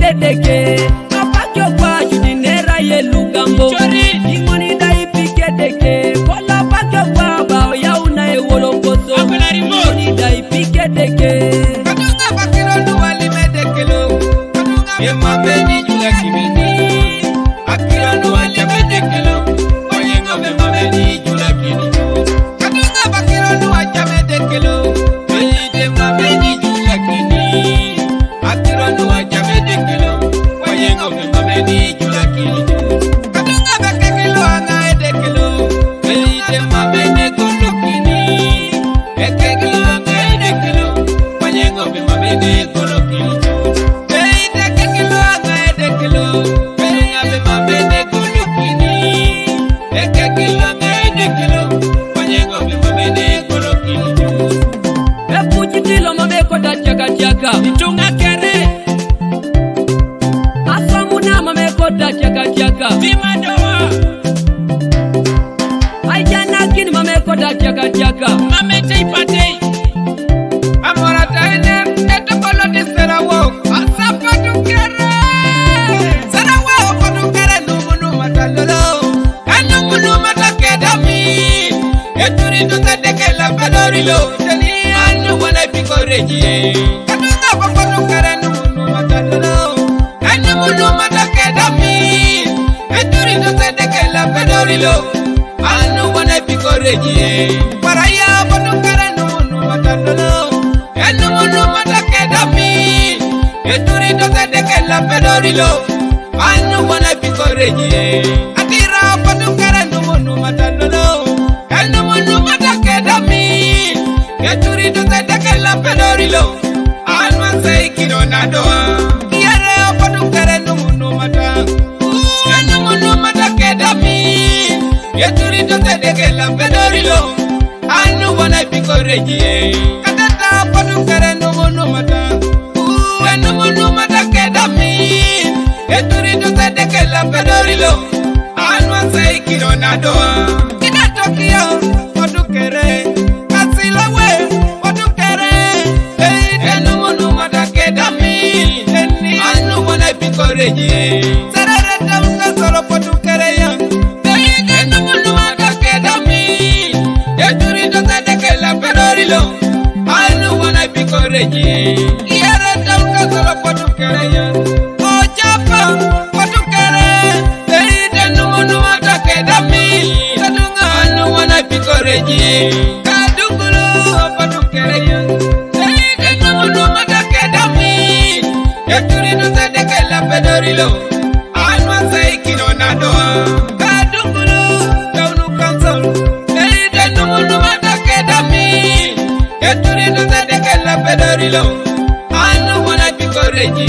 pike deke apakyo kwa judinera ye lugambo imoni dai pike deke kola pakyo kwa bao ya una e wolongoso imoni dai pike deke kadunga bakiro nuwali medekelo kadunga ye mabeni jula kibini akiro nuwali medekelo oyengo be mabeni jula kibini kadunga bakiro nuwali medekelo oyengo mabeni jula kibini akiro nuwali medekelo oyengo be mabeni jula kibini kadunga bakiro anga edekelo oyengo mabeni kondo kibini ekekelo anga edekelo oyengo be mabeni kondo kibini Nitunga kere Asamuna mamekota chaka chaka Vimadoa Aijana kini mamekota chaka chaka Mamete ipate Amora tainer Eto koloti serawo Asapatu kere Serawo patu kere Numunu matalolo Numunu matakedami Eturi tuta deke la pedorilo Teni anu wana piko reji anu wana piko reji paraya patu kare nunu matalo anu munu matakedami eturi to sedeke la pedorilo anu wana piko reji atira patu kare nunu matalo anu munu matakedami eturi to sedeke la pedorilo anu sei kinonado yare patu kare nunu matalo anu munu matakedami Yeturi to sedeke la pedorilo anu wana piko reji katata padu kare no mono mata anu mono mata kedami yeturi to sedeke la pedorilo anu sai kironado kita Tokyo padu kare kasila we padu kare anu mono mata kedami anu wana piko reji sarara tamka solo padu kare ya anu wana piko reji yara tauka solo patu kereya o chapa patu kere teide numunu matakedami kadunga anu wana piko reji kadungulu patu kereya teide numunu matakedami yaturi no sedeke la pedorilo anu sai kinonado kadungulu taunu kansol teide numunu matakedami Yeturi no sedeke la pedorilo anu wana piko reji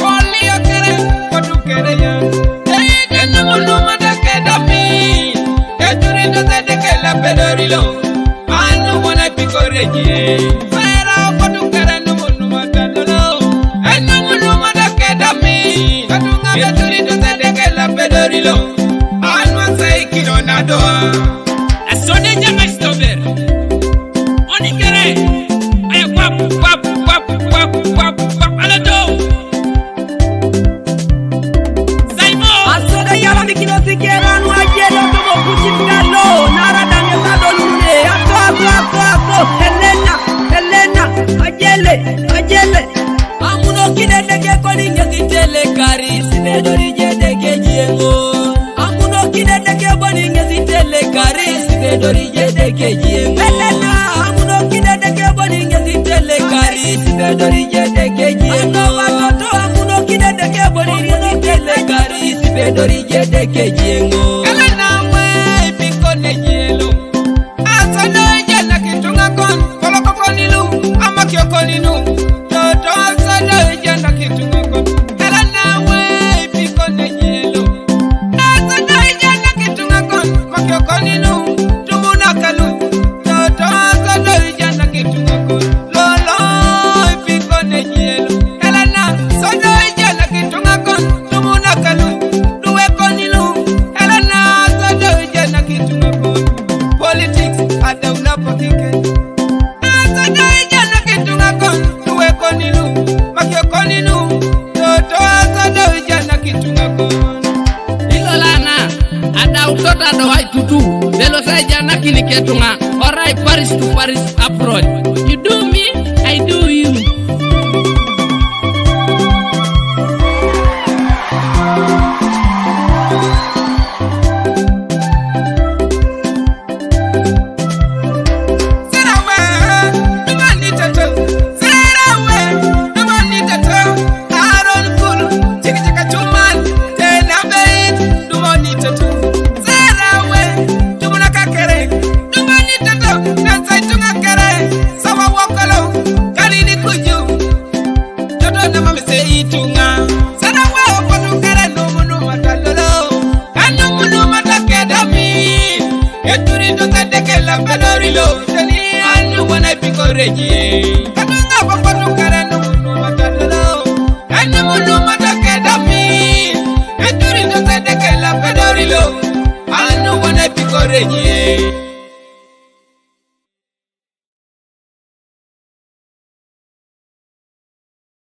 Oli akere patu kere ya Teide numunu matakedami Yeturi no sedeke la pedorilo anu wana piko reji Fera patu kere numunu matalolo anu munu matakedami Katunga yeturi no sedeke la pedorilo anu sai kinonado Asone jama stober Onikere, aya wap wap wap wap wap wap alato. Saimo. Asoda yala mikino sikera no ajelo tomo kuchikalo nara dane sado lune ato Helena ajele amuno kine deke koni ngezitele kari sinedori jedeke jiengo amuno kine deke boni ngezitele kari sinedori jedeke jiengo Helena Sibedori jedeke jiengo Watoto amuno kide deke boli ngezitele kari Sibedori jedeke jiengo Elena mwe piko nejielo Asano jana kitunga kon Koloko konilu ama kio koninu Toto asano jana kitunga kon Elena mwe piko nejielo Asano jana kitunga kon Makio koninu Tumuna kalu Toto asano jana kitunga kon to asado jana kitunga kono Ilolana ada utota do hay tutu delo say jana kini ketunga alright Paris to Paris abroad you do me I do you Reji